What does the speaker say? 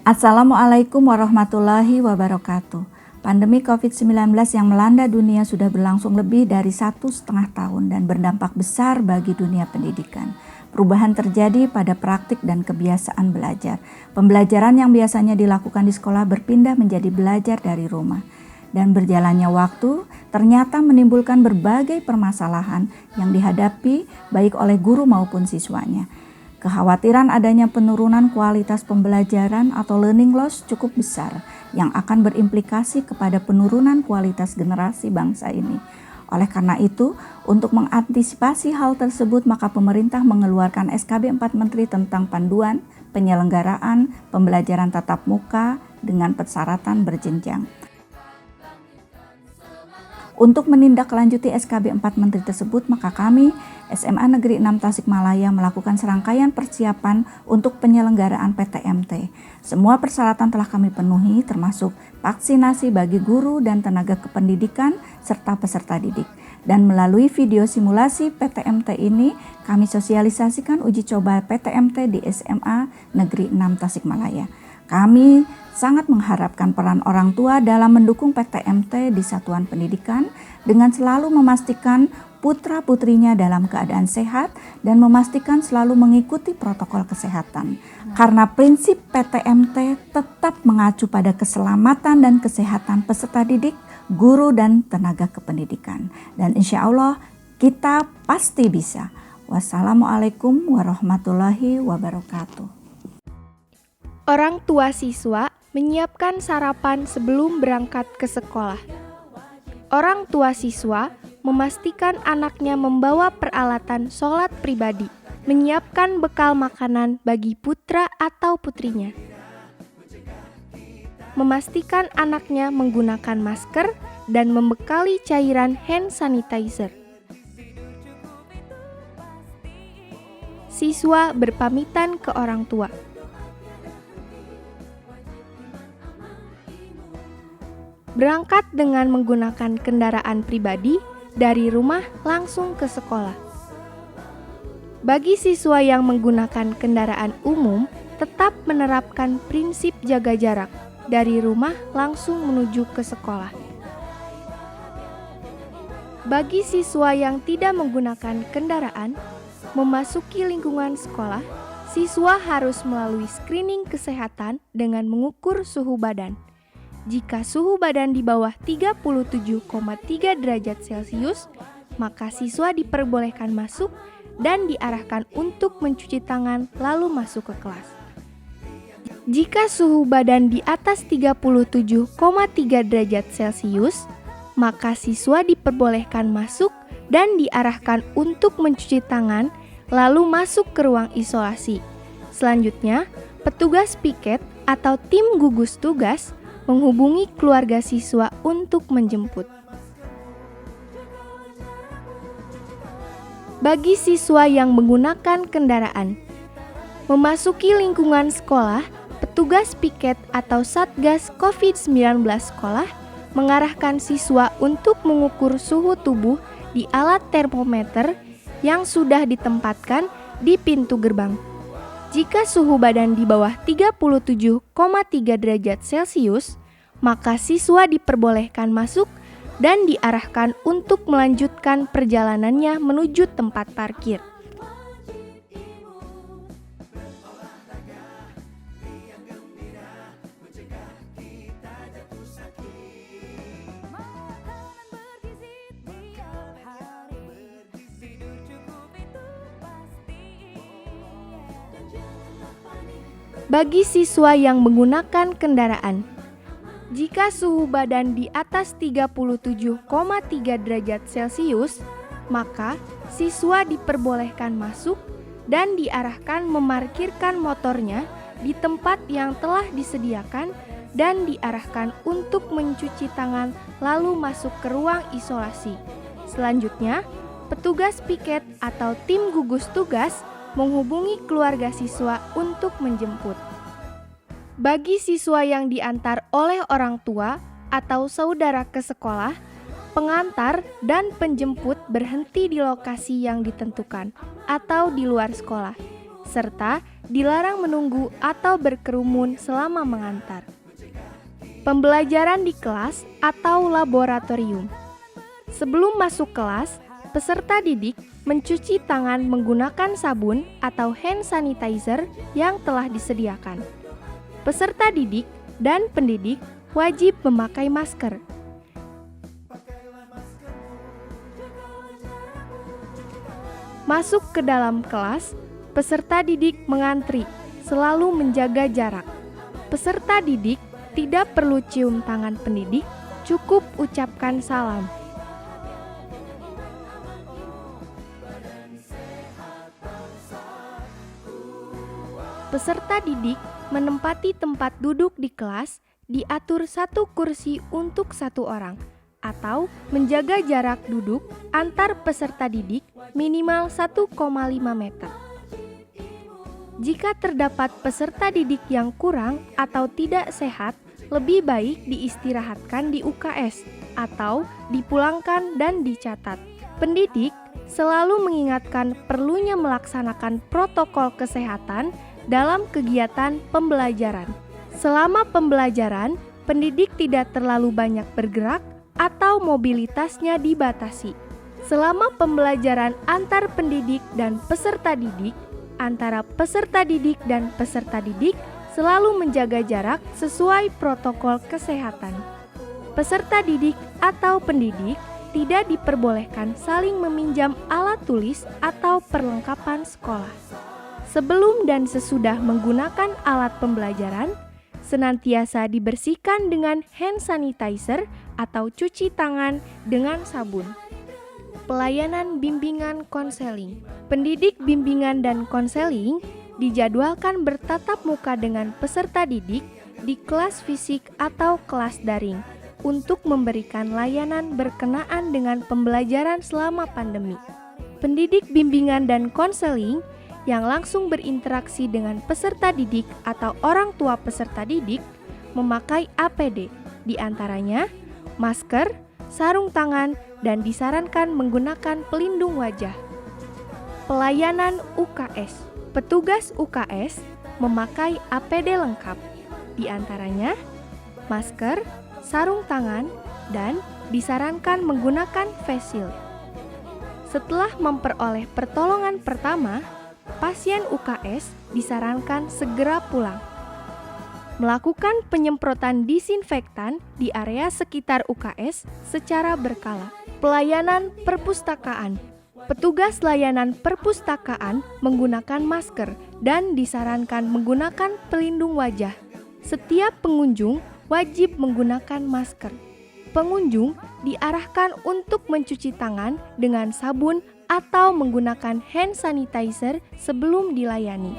Assalamualaikum warahmatullahi wabarakatuh. Pandemi COVID-19 yang melanda dunia sudah berlangsung lebih dari 1,5 tahun dan berdampak besar bagi dunia pendidikan. Perubahan terjadi pada praktik dan kebiasaan belajar. Pembelajaran yang biasanya dilakukan di sekolah berpindah menjadi belajar dari rumah. Dan berjalannya waktu ternyata menimbulkan berbagai permasalahan yang dihadapi baik oleh guru maupun siswanya. Kekhawatiran adanya penurunan kualitas pembelajaran atau learning loss cukup besar yang akan berimplikasi kepada penurunan kualitas generasi bangsa ini. Oleh karena itu, untuk mengantisipasi hal tersebut, maka pemerintah mengeluarkan SKB 4 Menteri tentang panduan penyelenggaraan pembelajaran tatap muka dengan persyaratan berjenjang. Untuk menindaklanjuti SKB 4 Menteri tersebut, maka kami SMA Negeri 6 Tasikmalaya melakukan serangkaian persiapan untuk penyelenggaraan PTMT. Semua persyaratan telah kami penuhi, termasuk vaksinasi bagi guru dan tenaga kependidikan serta peserta didik. Dan melalui video simulasi PTMT ini, kami sosialisasikan uji coba PTMT di SMA Negeri 6 Tasikmalaya. Kami sangat mengharapkan peran orang tua dalam mendukung PTMT di satuan pendidikan dengan selalu memastikan putra-putrinya dalam keadaan sehat dan memastikan selalu mengikuti protokol kesehatan. Karena prinsip PTMT tetap mengacu pada keselamatan dan kesehatan peserta didik, guru, dan tenaga kependidikan. Dan insya Allah kita pasti bisa. Wassalamualaikum warahmatullahi wabarakatuh. Orang tua siswa menyiapkan sarapan sebelum berangkat ke sekolah. Orang tua siswa memastikan anaknya membawa peralatan sholat pribadi, menyiapkan bekal makanan bagi putra atau putrinya. Memastikan anaknya menggunakan masker dan membekali cairan hand sanitizer. Siswa berpamitan ke orang tua. Berangkat dengan menggunakan kendaraan pribadi dari rumah langsung ke sekolah. Bagi siswa yang menggunakan kendaraan umum, tetap menerapkan prinsip jaga jarak dari rumah langsung menuju ke sekolah. Bagi siswa yang tidak menggunakan kendaraan, memasuki lingkungan sekolah, siswa harus melalui screening kesehatan dengan mengukur suhu badan. Jika suhu badan di bawah 37,3 derajat Celcius, maka siswa diperbolehkan masuk dan diarahkan untuk mencuci tangan lalu masuk ke kelas. Jika suhu badan di atas 37,3 derajat Celcius, maka siswa diperbolehkan masuk dan diarahkan untuk mencuci tangan lalu masuk ke ruang isolasi. Selanjutnya, petugas piket atau tim gugus tugas menghubungi keluarga siswa untuk menjemput. Bagi siswa yang menggunakan kendaraan, memasuki lingkungan sekolah, petugas piket atau Satgas COVID-19 sekolah mengarahkan siswa untuk mengukur suhu tubuh di alat termometer yang sudah ditempatkan di pintu gerbang. Jika suhu badan di bawah 37,3 derajat Celcius, maka siswa diperbolehkan masuk dan diarahkan untuk melanjutkan perjalanannya menuju tempat parkir. Bagi siswa yang menggunakan kendaraan, jika suhu badan di atas 37,3 derajat Celcius, maka siswa diperbolehkan masuk dan diarahkan memarkirkan motornya di tempat yang telah disediakan dan diarahkan untuk mencuci tangan lalu masuk ke ruang isolasi. Selanjutnya, petugas piket atau tim gugus tugas menghubungi keluarga siswa untuk menjemput. Bagi siswa yang diantar oleh orang tua atau saudara ke sekolah, pengantar dan penjemput berhenti di lokasi yang ditentukan atau di luar sekolah, serta dilarang menunggu atau berkerumun selama mengantar. Pembelajaran di kelas atau laboratorium. Sebelum masuk kelas, peserta didik mencuci tangan menggunakan sabun atau hand sanitizer yang telah disediakan. Peserta didik dan pendidik wajib memakai masker. Masuk ke dalam kelas, peserta didik mengantri, selalu menjaga jarak. Peserta didik tidak perlu cium tangan pendidik, cukup ucapkan salam. Peserta didik menempati tempat duduk di kelas, diatur satu kursi untuk satu orang, atau menjaga jarak duduk antar peserta didik minimal 1,5 meter. Jika terdapat peserta didik yang kurang atau tidak sehat, lebih baik diistirahatkan di UKS atau dipulangkan dan dicatat. Pendidik selalu mengingatkan perlunya melaksanakan protokol kesehatan dalam kegiatan pembelajaran. Selama pembelajaran, pendidik tidak terlalu banyak bergerak atau mobilitasnya dibatasi. Selama pembelajaran antar pendidik dan peserta didik, antara peserta didik dan peserta didik selalu menjaga jarak sesuai protokol kesehatan. Peserta didik atau pendidik tidak diperbolehkan saling meminjam alat tulis atau perlengkapan sekolah. Sebelum dan sesudah menggunakan alat pembelajaran, senantiasa dibersihkan dengan hand sanitizer atau cuci tangan dengan sabun. Pelayanan bimbingan konseling. Pendidik bimbingan dan konseling dijadwalkan bertatap muka dengan peserta didik di kelas fisik atau kelas daring untuk memberikan layanan berkenaan dengan pembelajaran selama pandemi. Pendidik bimbingan dan konseling yang langsung berinteraksi dengan peserta didik atau orang tua peserta didik memakai APD, diantaranya masker, sarung tangan, dan disarankan menggunakan pelindung wajah. Pelayanan UKS. Petugas UKS memakai APD lengkap, diantaranya masker, sarung tangan, dan disarankan menggunakan face shield. Setelah memperoleh pertolongan pertama, pasien UKS disarankan segera pulang. Melakukan penyemprotan disinfektan di area sekitar UKS secara berkala. Pelayanan perpustakaan. Petugas layanan perpustakaan menggunakan masker dan disarankan menggunakan pelindung wajah. Setiap pengunjung wajib menggunakan masker. Pengunjung diarahkan untuk mencuci tangan dengan sabun atau menggunakan hand sanitizer sebelum dilayani.